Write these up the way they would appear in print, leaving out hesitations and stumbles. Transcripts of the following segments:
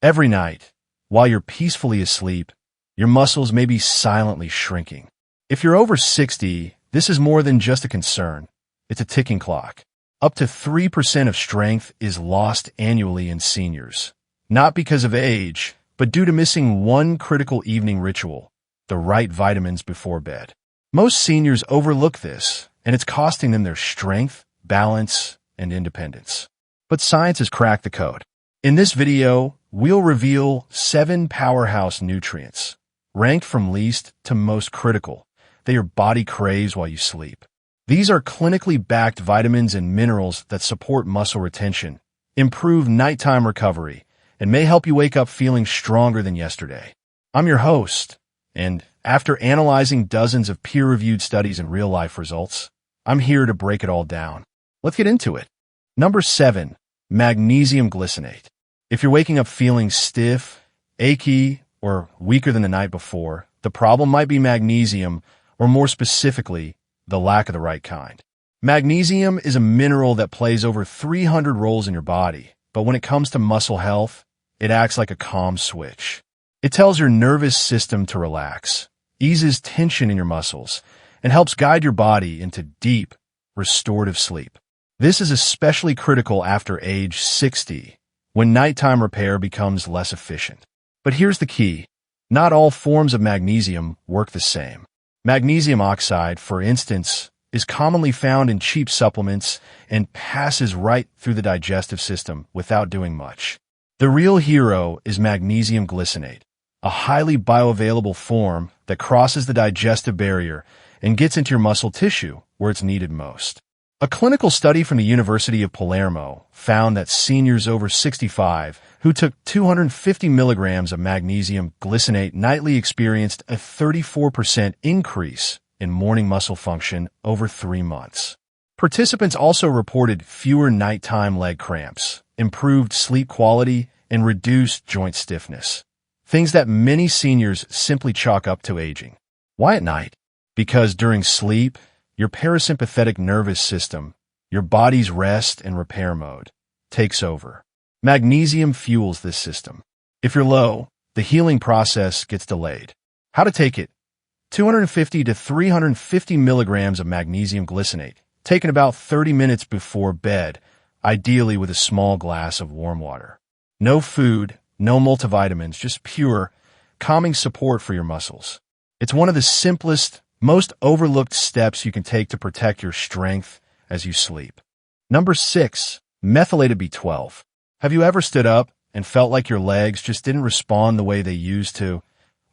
Every night, while you're peacefully asleep, your muscles may be silently shrinking. If you're over 60, this is more than just a concern. It's a ticking clock. Up to 3% of strength is lost annually in seniors, not because of age, but due to missing one critical evening ritual, the right vitamins before bed. Most seniors overlook this, and it's costing them their strength, balance, and independence. But science has cracked the code. In this video, we'll reveal 7 powerhouse nutrients, ranked from least to most critical, that your body craves while you sleep. These are clinically backed vitamins and minerals that support muscle retention, improve nighttime recovery, and may help you wake up feeling stronger than yesterday. I'm your host, and after analyzing dozens of peer-reviewed studies and real-life results, I'm here to break it all down. Let's get into it. Number 7, magnesium glycinate. If you're waking up feeling stiff, achy, or weaker than the night before, the problem might be magnesium, or more specifically, the lack of the right kind. Magnesium is a mineral that plays over 300 roles in your body, but when it comes to muscle health, it acts like a calm switch. It tells your nervous system to relax, eases tension in your muscles, and helps guide your body into deep, restorative sleep. This is especially critical after age 60, when nighttime repair becomes less efficient. But here's the key. Not all forms of magnesium work the same. Magnesium oxide, for instance, is commonly found in cheap supplements and passes right through the digestive system without doing much. The real hero is magnesium glycinate, a highly bioavailable form that crosses the digestive barrier and gets into your muscle tissue where it's needed most. A clinical study from the University of Palermo found that seniors over 65 who took 250 milligrams of magnesium glycinate nightly experienced a 34% increase in morning muscle function over 3 months. Participants also reported fewer nighttime leg cramps, improved sleep quality, and reduced joint stiffness, things that many seniors simply chalk up to aging. Why at night? Because during sleep, your parasympathetic nervous system, your body's rest and repair mode, takes over. Magnesium fuels this system. If you're low, the healing process gets delayed. How to take it? 250 to 350 milligrams of magnesium glycinate, taken about 30 minutes before bed, ideally with a small glass of warm water. No food, no multivitamins, just pure, calming support for your muscles. It's one of the simplest, most overlooked steps you can take to protect your strength as you sleep. Number 6, methylated B12. Have you ever stood up and felt like your legs just didn't respond the way they used to,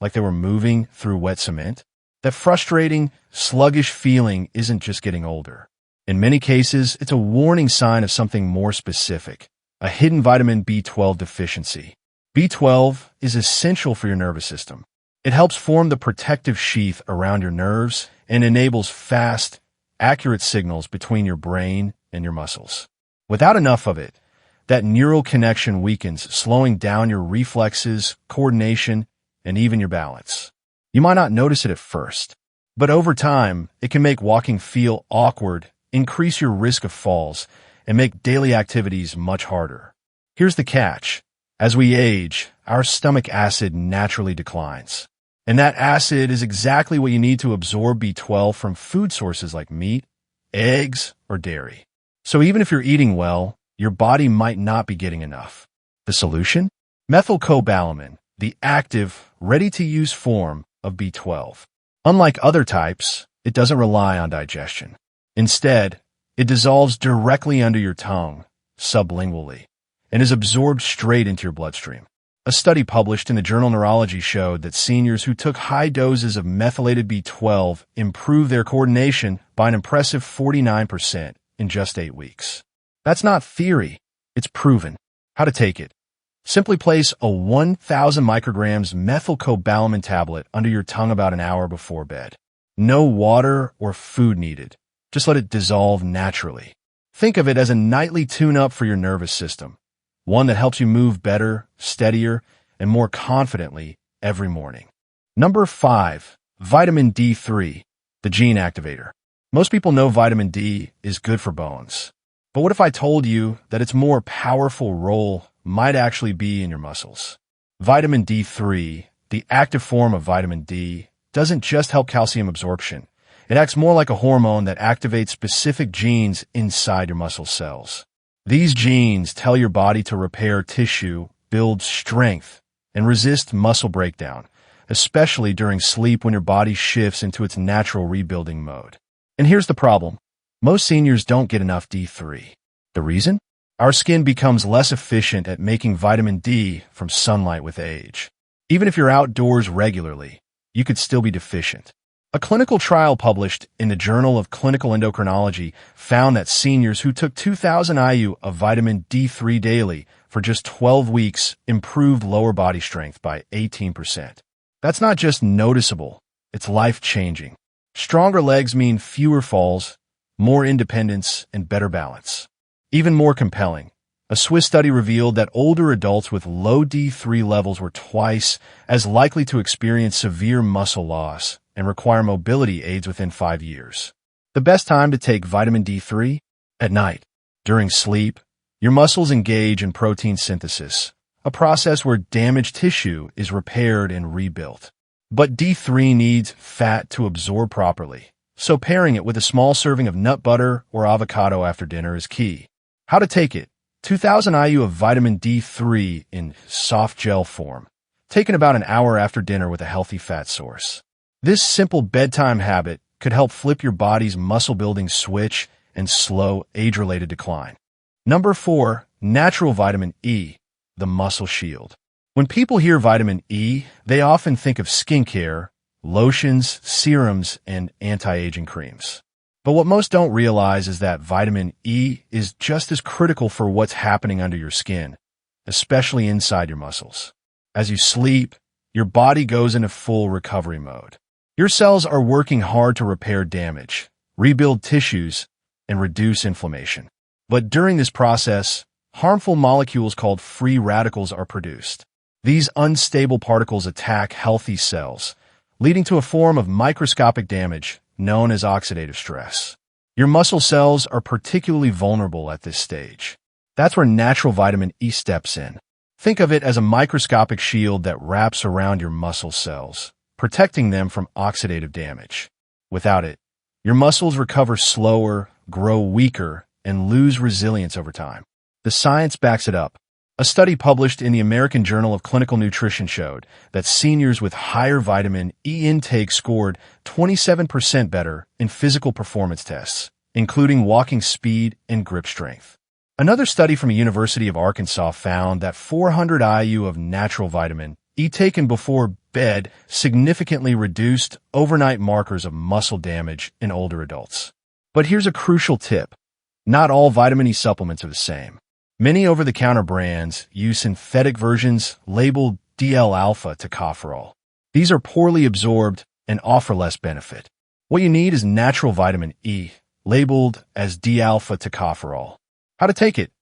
like they were moving through wet cement? That frustrating, sluggish feeling isn't just getting older. In many cases, it's a warning sign of something more specific, a hidden vitamin B12 deficiency. B12 is essential for your nervous system. It helps form the protective sheath around your nerves and enables fast, accurate signals between your brain and your muscles. Without enough of it, that neural connection weakens, slowing down your reflexes, coordination, and even your balance. You might not notice it at first, but over time, it can make walking feel awkward, increase your risk of falls, and make daily activities much harder. Here's the catch. As we age, our stomach acid naturally declines. And that acid is exactly what you need to absorb B12 from food sources like meat, eggs, or dairy. So even if you're eating well, your body might not be getting enough. The solution? Methylcobalamin, the active, ready-to-use form of B12. Unlike other types, it doesn't rely on digestion. Instead, it dissolves directly under your tongue, sublingually, and is absorbed straight into your bloodstream. A study published in the journal Neurology showed that seniors who took high doses of methylated B12 improved their coordination by an impressive 49% in just 8 weeks. That's not theory, it's proven. How to take it? Simply place a 1,000 micrograms methylcobalamin tablet under your tongue about an hour before bed. No water or food needed. Just let it dissolve naturally. Think of it as a nightly tune-up for your nervous system, one that helps you move better, steadier, and more confidently every morning. Number 5, vitamin D3, the gene activator. Most people know vitamin D is good for bones. But what if I told you that its more powerful role might actually be in your muscles. Vitamin D3, the active form of vitamin D, doesn't just help calcium absorption. It acts more like a hormone that activates specific genes inside your muscle cells. These genes tell your body to repair tissue, build strength, and resist muscle breakdown, especially during sleep when your body shifts into its natural rebuilding mode. And here's the problem. Most seniors don't get enough D3. The reason? Our skin becomes less efficient at making vitamin D from sunlight with age. Even if you're outdoors regularly, you could still be deficient. A clinical trial published in the Journal of Clinical Endocrinology found that seniors who took 2,000 IU of vitamin D3 daily for just 12 weeks improved lower body strength by 18%. That's not just noticeable, it's life-changing. Stronger legs mean fewer falls, more independence, and better balance. Even more compelling, a Swiss study revealed that older adults with low D3 levels were twice as likely to experience severe muscle loss and require mobility aids within 5 years. The best time to take vitamin D3? At night. During sleep, your muscles engage in protein synthesis, a process where damaged tissue is repaired and rebuilt. But D3 needs fat to absorb properly, so pairing it with a small serving of nut butter or avocado after dinner is key. How to take it? 2,000 IU of vitamin D3 in soft gel form, taken about an hour after dinner with a healthy fat source. This simple bedtime habit could help flip your body's muscle-building switch and slow age-related decline. Number 4, natural vitamin E, the muscle shield. When people hear vitamin E, they often think of skincare, lotions, serums, and anti-aging creams. But what most don't realize is that vitamin E is just as critical for what's happening under your skin, especially inside your muscles. As you sleep, your body goes into full recovery mode. Your cells are working hard to repair damage, rebuild tissues, and reduce inflammation. But during this process, harmful molecules called free radicals are produced. These unstable particles attack healthy cells, leading to a form of microscopic damage known as oxidative stress. Your muscle cells are particularly vulnerable at this stage. That's where natural vitamin E steps in. Think of it as a microscopic shield that wraps around your muscle cells, protecting them from oxidative damage. Without it, your muscles recover slower, grow weaker, and lose resilience over time. The science backs it up. A study published in the American Journal of Clinical Nutrition showed that seniors with higher vitamin E intake scored 27% better in physical performance tests, including walking speed and grip strength. Another study from the University of Arkansas found that 400 IU of natural vitamin E taken before bed significantly reduced overnight markers of muscle damage in older adults. But here's a crucial tip. Not all vitamin E supplements are the same. Many over-the-counter brands use synthetic versions labeled DL-alpha tocopherol. These are poorly absorbed and offer less benefit. What you need is natural vitamin E, labeled as D-alpha tocopherol. How to take it?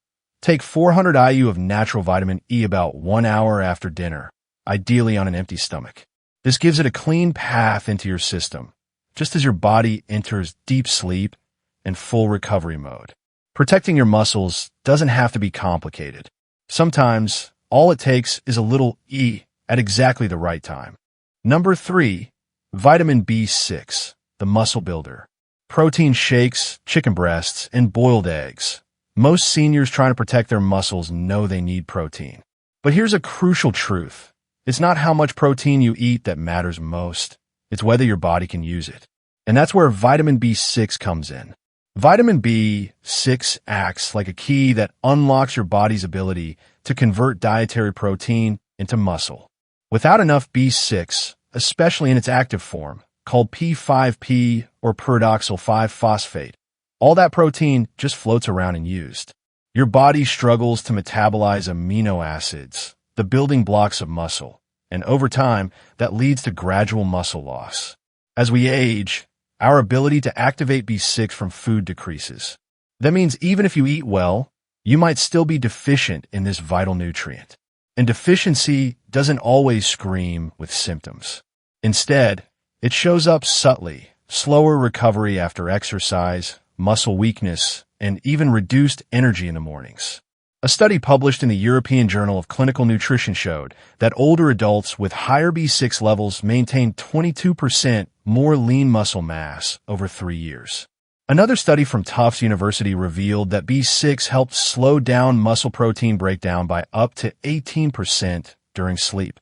Take 400 IU of natural vitamin E about 1 hour after dinner, ideally on an empty stomach. This gives it a clean path into your system, just as your body enters deep sleep and full recovery mode. Protecting your muscles doesn't have to be complicated. Sometimes, all it takes is a little E at exactly the right time. Number 3, vitamin B6, the muscle builder. Protein shakes, chicken breasts, and boiled eggs. Most seniors trying to protect their muscles know they need protein. But here's a crucial truth. It's not how much protein you eat that matters most. It's whether your body can use it. And that's where vitamin B6 comes in. Vitamin B6 acts like a key that unlocks your body's ability to convert dietary protein into muscle. Without enough B6, especially in its active form, called P5P or pyridoxal 5-phosphate, all that protein just floats around unused. Your body struggles to metabolize amino acids, the building blocks of muscle, and over time, that leads to gradual muscle loss. As we age, our ability to activate B6 from food decreases. That means even if you eat well, you might still be deficient in this vital nutrient. And deficiency doesn't always scream with symptoms. Instead, it shows up subtly: slower recovery after exercise, muscle weakness, and even reduced energy in the mornings. A study published in the European Journal of Clinical Nutrition showed that older adults with higher B6 levels maintained 22% more lean muscle mass over 3 years. Another study from Tufts University revealed that B6 helped slow down muscle protein breakdown by up to 18% during sleep,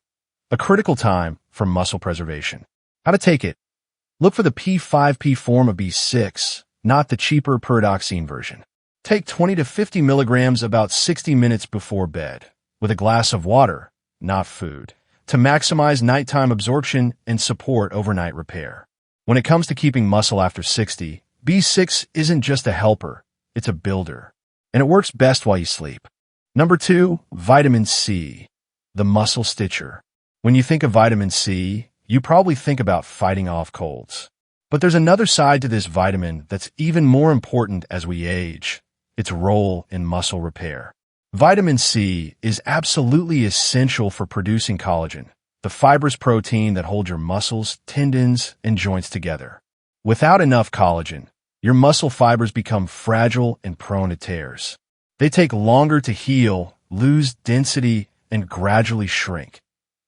a critical time for muscle preservation. How to take it? Look for the P5P form of B6, not the cheaper pyridoxine version. Take 20 to 50 milligrams about 60 minutes before bed, with a glass of water, not food, to maximize nighttime absorption and support overnight repair. When it comes to keeping muscle after 60, B6 isn't just a helper, it's a builder, and it works best while you sleep. Number 2, vitamin C, the muscle stitcher. When you think of vitamin C, you probably think about fighting off colds. But there's another side to this vitamin that's even more important as we age: its role in muscle repair. Vitamin C is absolutely essential for producing collagen, the fibrous protein that holds your muscles, tendons, and joints together. Without enough collagen, your muscle fibers become fragile and prone to tears. They take longer to heal, lose density, and gradually shrink,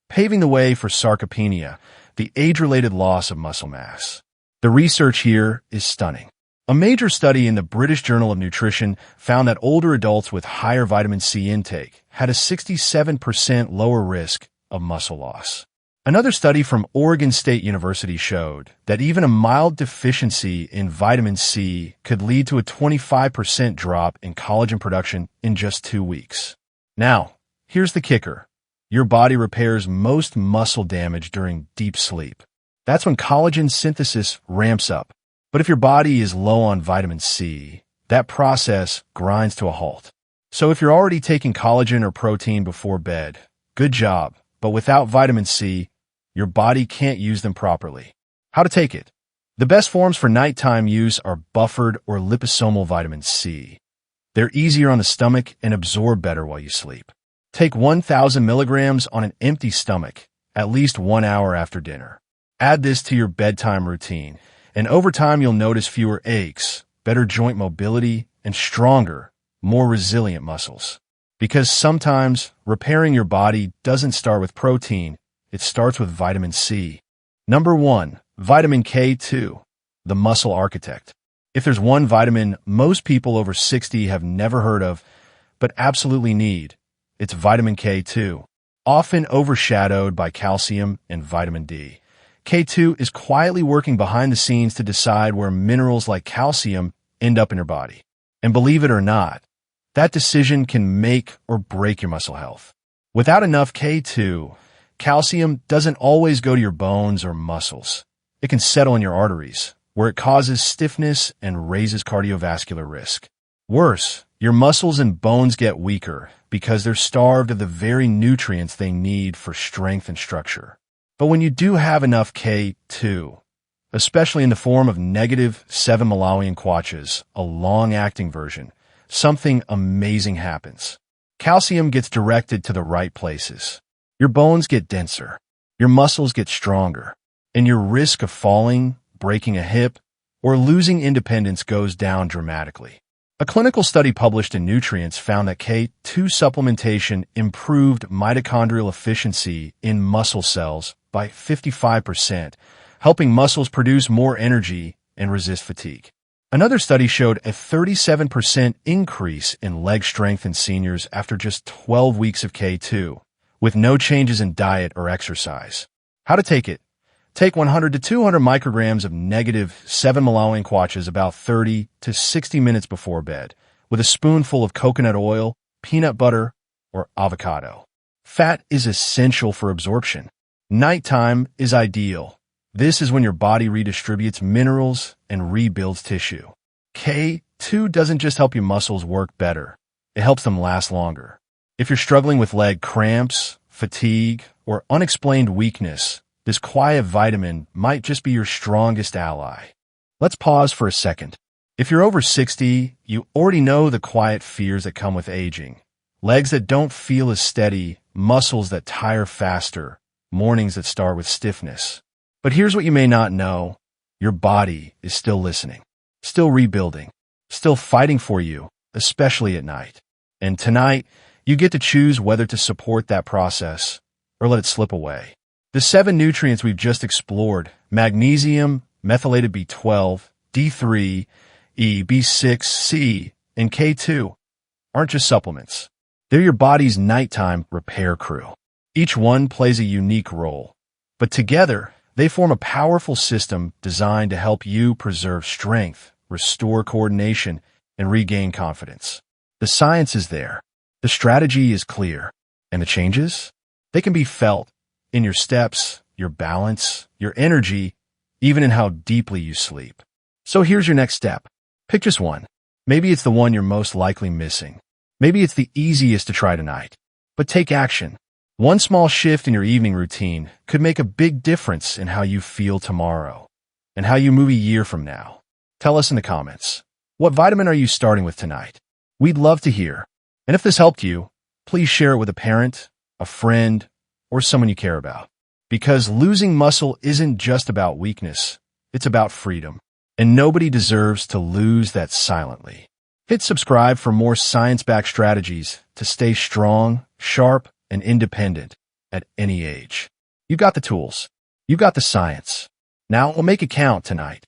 paving the way for sarcopenia, the age-related loss of muscle mass. The research here is stunning. A major study in the British Journal of Nutrition found that older adults with higher vitamin C intake had a 67% lower risk of muscle loss. Another study from Oregon State University showed that even a mild deficiency in vitamin C could lead to a 25% drop in collagen production in just 2 weeks. Now, here's the kicker. Your body repairs most muscle damage during deep sleep. That's when collagen synthesis ramps up. But if your body is low on vitamin C, that process grinds to a halt. So if you're already taking collagen or protein before bed, good job. But without vitamin C, your body can't use them properly. How to take it? The best forms for nighttime use are buffered or liposomal vitamin C. They're easier on the stomach and absorb better while you sleep. Take 1,000 milligrams on an empty stomach, at least 1 hour after dinner. Add this to your bedtime routine, and over time you'll notice fewer aches, better joint mobility, and stronger, more resilient muscles. Because sometimes repairing your body doesn't start with protein, it starts with vitamin C. Number 1, vitamin K2, the muscle architect. If there's one vitamin most people over 60 have never heard of, but absolutely need, it's vitamin K2, often overshadowed by calcium and vitamin D. K2 is quietly working behind the scenes to decide where minerals like calcium end up in your body. And believe it or not, that decision can make or break your muscle health. Without enough K2, calcium doesn't always go to your bones or muscles. It can settle in your arteries, where it causes stiffness and raises cardiovascular risk. Worse, your muscles and bones get weaker because they're starved of the very nutrients they need for strength and structure. But when you do have enough K2, especially in the form of negative 7 Malawian quaches, a long-acting version, something amazing happens. Calcium gets directed to the right places. Your bones get denser, your muscles get stronger, and your risk of falling, breaking a hip, or losing independence goes down dramatically. A clinical study published in Nutrients found that K2 supplementation improved mitochondrial efficiency in muscle cells by 55%, helping muscles produce more energy and resist fatigue. Another study showed a 37% increase in leg strength in seniors after just 12 weeks of K2, with no changes in diet or exercise. How to take it? Take 100 to 200 micrograms of negative 7 Malawian quaches about 30 to 60 minutes before bed, with a spoonful of coconut oil, peanut butter, or avocado. Fat is essential for absorption. Nighttime is ideal. This is when your body redistributes minerals and rebuilds tissue. K2 doesn't just help your muscles work better, it helps them last longer. If you're struggling with leg cramps, fatigue, or unexplained weakness, this quiet vitamin might just be your strongest ally. Let's pause for a second. If you're over 60, you already know the quiet fears that come with aging. Legs that don't feel as steady, muscles that tire faster, mornings that start with stiffness. But here's what you may not know. Your body is still listening, still rebuilding, still fighting for you, especially at night. And tonight, you get to choose whether to support that process or let it slip away. The 7 nutrients we've just explored, magnesium, methylated B12, D3, E, B6, C, and K2, aren't just supplements. They're your body's nighttime repair crew. Each one plays a unique role, but together, they form a powerful system designed to help you preserve strength, restore coordination, and regain confidence. The science is there, the strategy is clear, and the changes? They can be felt in your steps, your balance, your energy, even in how deeply you sleep. So here's your next step. Pick just one. Maybe it's the one you're most likely missing. Maybe it's the easiest to try tonight. But take action. One small shift in your evening routine could make a big difference in how you feel tomorrow and how you move a year from now. Tell us in the comments. What vitamin are you starting with tonight? We'd love to hear. And if this helped you, please share it with a parent, a friend, or someone you care about. Because losing muscle isn't just about weakness, it's about freedom. And nobody deserves to lose that silently. Hit subscribe for more science-backed strategies to stay strong, sharp, and independent at any age. You got the tools. You got the science. Now we'll make it count tonight.